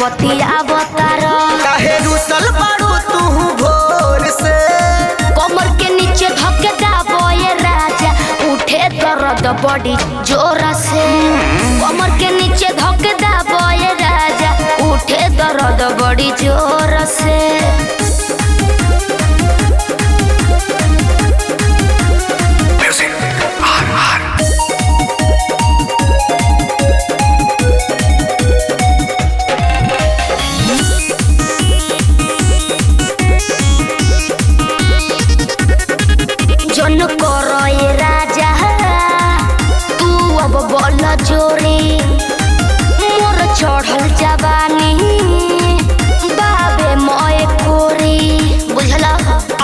बतियावतार। काहे रुसल बारू तू भोर से? कमर के नीचे धके दाबोए राजा, उठे दर्द बड़ी जोर से। कमर के नीचे धके दाबोए राजा, उठे दर्द बड़ी जोर से। जन करो ये राजा तू अब बोल जोरी, मोर चढ़ल जवानी बाबे मोए कोरी। बुझला?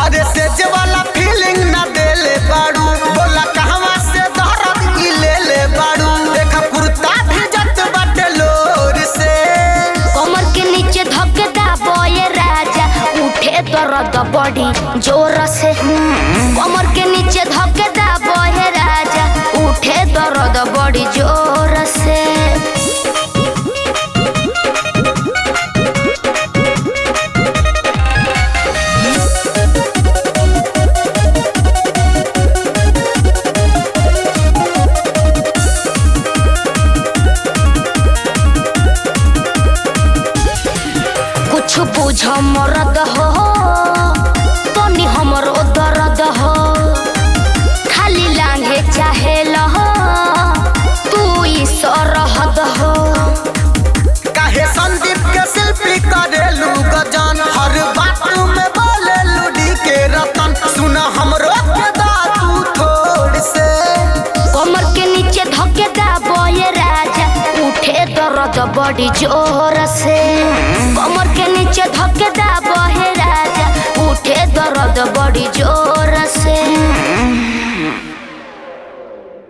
अरे सेज वाला फीलिंग ना देले बारू, बोला कहवा से दर्द ई ले बारू। देखा कुर्ता भेजत बाटे लोर से। कमर के नीचे धके दाबोए राजा, उठे दर्द बड़ी जोर से। कमर के नीचे धके दाबोए राजा, उठे दर्द बड़ी जोर से। कुछ बुझ मरद हो तनी हमरो दर्द हो, खाली लांघे चाहे लहो तू ई सरहद हो। काहे संदीप के शिल्पी करेलू गजन, हर बात में बोले लूडी के रतन। सुना हमरो के दातू थोड़ से। कमर के नीचे धके दाबोए राजा, उठे दर्द बड़ी जोर से। कमर के नीचे धके दाबोए राजा, उठे दर्द बड़ी जोर से।